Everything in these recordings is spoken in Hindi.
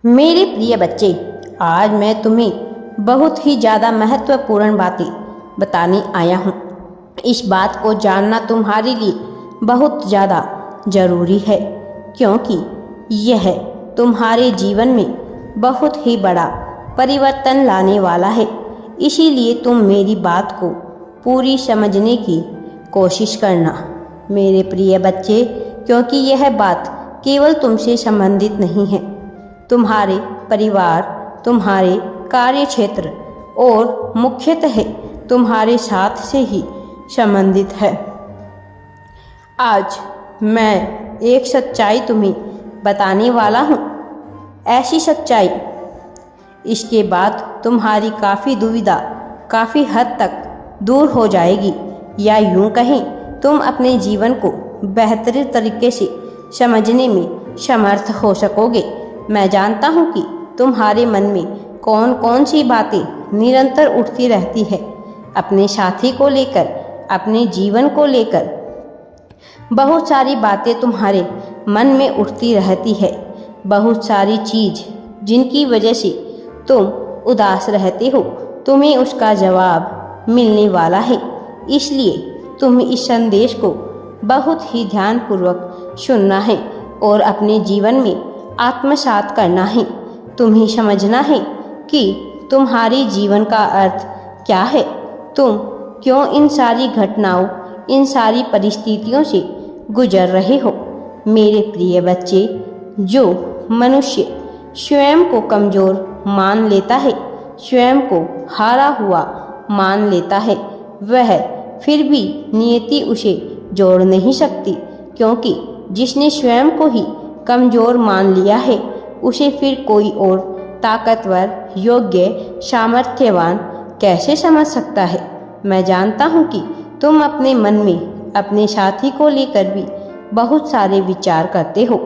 मेरे प्रिय बच्चे, आज मैं तुम्हें बहुत ही ज़्यादा महत्वपूर्ण बातें बताने आया हूँ। इस बात को जानना तुम्हारे लिए बहुत ज़्यादा ज़रूरी है, क्योंकि यह तुम्हारे जीवन में बहुत ही बड़ा परिवर्तन लाने वाला है। इसीलिए तुम मेरी बात को पूरी समझने की कोशिश करना मेरे प्रिय बच्चे, क्योंकि यह बात केवल तुमसे संबंधित नहीं है, तुम्हारे परिवार, तुम्हारे कार्य क्षेत्र और मुख्यतः तुम्हारे साथ से ही संबंधित है। आज मैं एक सच्चाई तुम्हें बताने वाला हूँ। ऐसी सच्चाई इसके बाद तुम्हारी काफ़ी दुविधा काफ़ी हद तक दूर हो जाएगी, या यूँ कहें तुम अपने जीवन को बेहतर तरीके से समझने में समर्थ हो सकोगे। मैं जानता हूँ कि तुम्हारे मन में कौन कौन सी बातें निरंतर उठती रहती है, अपने साथी को लेकर, अपने जीवन को लेकर। बहुत सारी बातें तुम्हारे मन में उठती रहती है, बहुत सारी चीज़ जिनकी वजह से तुम उदास रहते हो, तुम्हें उसका जवाब मिलने वाला है। इसलिए तुम्हें इस संदेश को बहुत ही ध्यानपूर्वक सुनना है और अपने जीवन में आत्मसात करना है। तुम्हें समझना है कि तुम्हारे जीवन का अर्थ क्या है, तुम क्यों इन सारी घटनाओं, इन सारी परिस्थितियों से गुजर रहे हो। मेरे प्रिय बच्चे, जो मनुष्य स्वयं को कमज़ोर मान लेता है, स्वयं को हारा हुआ मान लेता है, वह फिर भी नियति उसे जोड़ नहीं सकती, क्योंकि जिसने स्वयं को ही कमज़ोर मान लिया है, उसे फिर कोई और ताकतवर, योग्य, सामर्थ्यवान कैसे समझ सकता है। मैं जानता हूँ कि तुम अपने मन में अपने साथी को लेकर भी बहुत सारे विचार करते हो।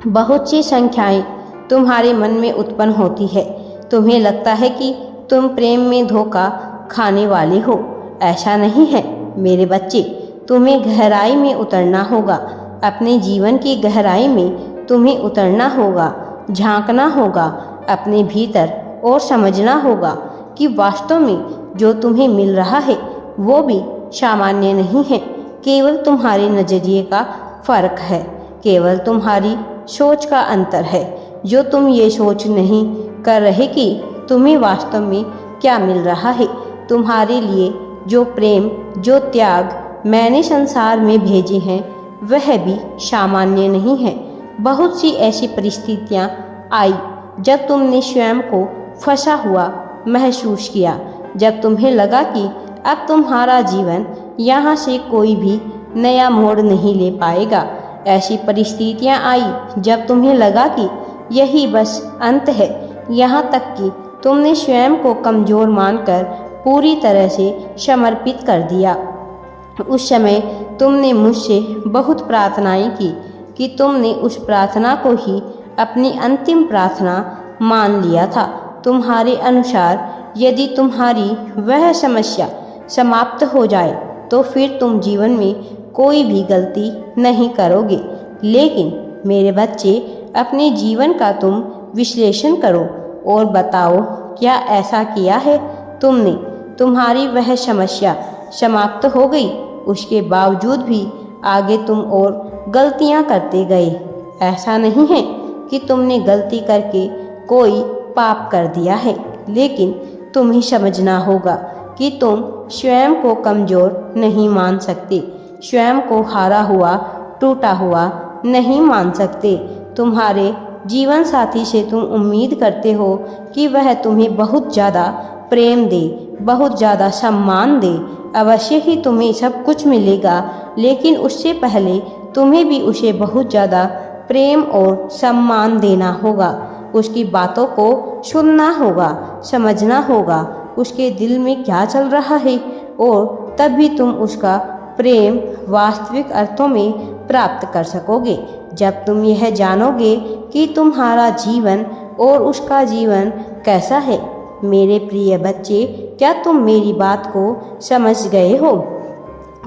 बहुत सी संख्याएं तुम्हारे मन में उत्पन्न होती है। तुम्हें लगता है कि तुम प्रेम में धोखा खाने वाले हो। ऐसा नहीं है मेरे बच्चे, तुम्हें गहराई में उतरना होगा। अपने जीवन की गहराई में तुम्हें उतरना होगा, झांकना होगा अपने भीतर और समझना होगा कि वास्तव में जो तुम्हें मिल रहा है वो भी सामान्य नहीं है। केवल तुम्हारे नज़रिए का फ़र्क है, केवल तुम्हारी सोच का अंतर है। जो तुम ये सोच नहीं कर रहे कि तुम्हें वास्तव में क्या मिल रहा है। तुम्हारे लिए जो प्रेम, जो त्याग मैंने संसार में भेजे हैं, वह भी सामान्य नहीं है। बहुत सी ऐसी परिस्थितियाँ आई जब तुमने स्वयं को फंसा हुआ महसूस किया, जब तुम्हें लगा कि अब तुम्हारा जीवन यहाँ से कोई भी नया मोड़ नहीं ले पाएगा। ऐसी परिस्थितियाँ आई जब तुम्हें लगा कि यही बस अंत है, यहाँ तक कि तुमने स्वयं को कमज़ोर मानकर पूरी तरह से समर्पित कर दिया। उस समय तुमने मुझसे बहुत प्रार्थनाएं की कि तुमने उस प्रार्थना को ही अपनी अंतिम प्रार्थना मान लिया था। तुम्हारे अनुसार यदि तुम्हारी वह समस्या समाप्त हो जाए तो फिर तुम जीवन में कोई भी गलती नहीं करोगे। लेकिन मेरे बच्चे, अपने जीवन का तुम विश्लेषण करो और बताओ, क्या ऐसा किया है तुमने? तुम्हारी वह समस्या समाप्त हो गई, उसके बावजूद भी आगे तुम और गलतियां करते गए। ऐसा नहीं है कि तुमने गलती करके कोई पाप कर दिया है, लेकिन तुम्हें समझना होगा कि तुम स्वयं को कमज़ोर नहीं मान सकते, स्वयं को हारा हुआ, टूटा हुआ नहीं मान सकते। तुम्हारे जीवन साथी से तुम उम्मीद करते हो कि वह तुम्हें बहुत ज़्यादा प्रेम दे, बहुत ज़्यादा सम्मान दे। अवश्य ही तुम्हें सब कुछ मिलेगा, लेकिन उससे पहले तुम्हें भी उसे बहुत ज़्यादा प्रेम और सम्मान देना होगा। उसकी बातों को सुनना होगा, समझना होगा उसके दिल में क्या चल रहा है, और तब भी तुम उसका प्रेम वास्तविक अर्थों में प्राप्त कर सकोगे। जब तुम यह जानोगे कि तुम्हारा जीवन और उसका जीवन कैसा है। मेरे प्रिय बच्चे, क्या तुम मेरी बात को समझ गए हो?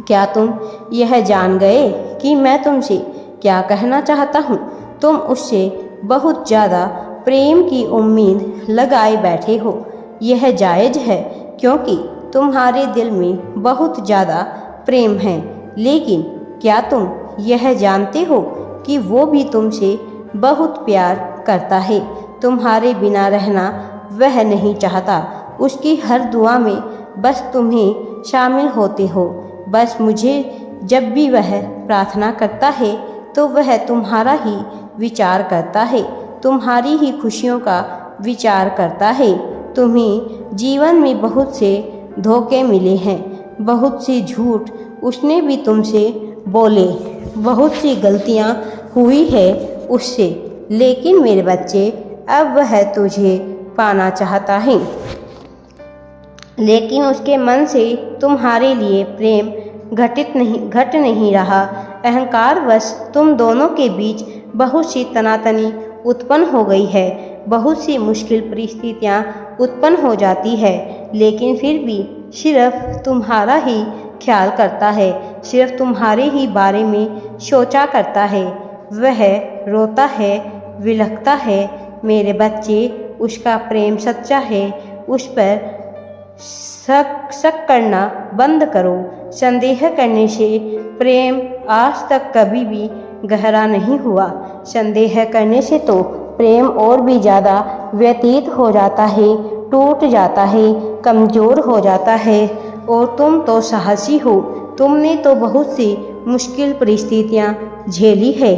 क्या तुम यह जान गए कि मैं तुमसे क्या कहना चाहता हूँ? तुम उससे बहुत ज़्यादा प्रेम की उम्मीद लगाए बैठे हो। यह जायज़ है क्योंकि तुम्हारे दिल में बहुत ज़्यादा प्रेम है, लेकिन क्या तुम यह जानते हो कि वो भी तुमसे बहुत प्यार करता है। तुम्हारे बिना रहना वह नहीं चाहता। उसकी हर दुआ में बस तुम्हें शामिल होते हो। बस मुझे जब भी वह प्रार्थना करता है तो वह तुम्हारा ही विचार करता है, तुम्हारी ही खुशियों का विचार करता है। तुम्हें जीवन में बहुत से धोखे मिले हैं, बहुत सी झूठ उसने भी तुमसे बोले, बहुत सी गलतियाँ हुई है उससे, लेकिन मेरे बच्चे अब वह तुझे पाना चाहता है, लेकिन उसके मन से तुम्हारे लिए प्रेम घट नहीं रहा। अहंकारवश तुम दोनों के बीच बहुत सी तनातनी उत्पन्न हो गई है, बहुत सी मुश्किल परिस्थितियाँ उत्पन्न हो जाती है, लेकिन फिर भी सिर्फ तुम्हारा ही ख्याल करता है, सिर्फ तुम्हारे ही बारे में सोचा करता है। वह रोता है, विलखता है। मेरे बच्चे, उसका प्रेम सच्चा है। उस पर शक करना बंद करो। संदेह करने से प्रेम आज तक कभी भी गहरा नहीं हुआ। संदेह करने से तो प्रेम और भी ज़्यादा व्यतीत हो जाता है, टूट जाता है, कमज़ोर हो जाता है। और तुम तो साहसी हो, तुमने तो बहुत सी मुश्किल परिस्थितियाँ झेली है,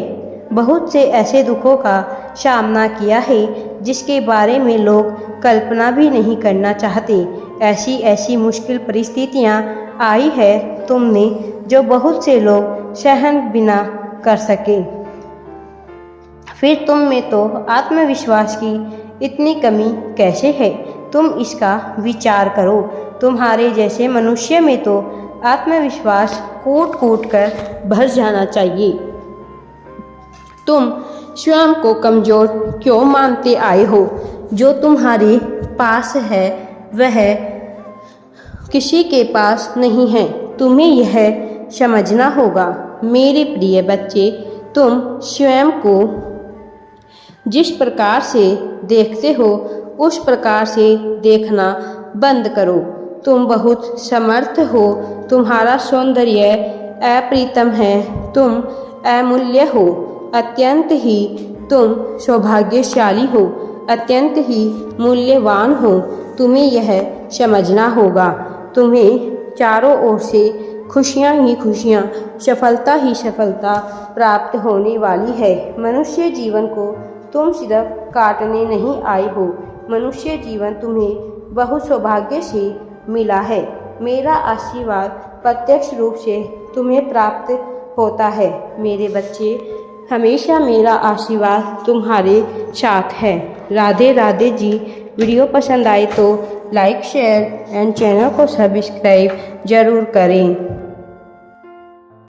बहुत से ऐसे दुखों का सामना किया है जिसके बारे में लोग कल्पना भी नहीं करना चाहते। ऐसी ऐसी मुश्किल परिस्थितियाँ आई है तुमने जो बहुत से लोग सहन बिना कर सके। फिर तुम में तो आत्मविश्वास की इतनी कमी कैसे है? तुम इसका विचार करो। तुम्हारे जैसे मनुष्य में तो आत्मविश्वास कूट कूट कर भर जाना चाहिए। तुम स्वयं को कमज़ोर क्यों मानते आए हो? जो तुम्हारे पास है वह किसी के पास नहीं है। तुम्हें यह समझना होगा। मेरे प्रिय बच्चे, तुम स्वयं को जिस प्रकार से देखते हो उस प्रकार से देखना बंद करो। तुम बहुत समर्थ हो, तुम्हारा सौंदर्य अप्रितम है, तुम अमूल्य हो, अत्यंत ही तुम सौभाग्यशाली हो, अत्यंत ही मूल्यवान हो। तुम्हें यह समझना होगा। तुम्हें चारों ओर से खुशियाँ ही खुशियाँ, सफलता ही सफलता प्राप्त होने वाली है। मनुष्य जीवन को तुम सिर्फ काटने नहीं आए हो, मनुष्य जीवन तुम्हें बहुत सौभाग्य से मिला है। मेरा आशीर्वाद प्रत्यक्ष रूप से तुम्हें प्राप्त होता है। मेरे बच्चे, हमेशा मेरा आशीर्वाद तुम्हारे साथ है। राधे राधे जी। वीडियो पसंद आए तो लाइक, शेयर एंड चैनल को सब्सक्राइब ज़रूर करें।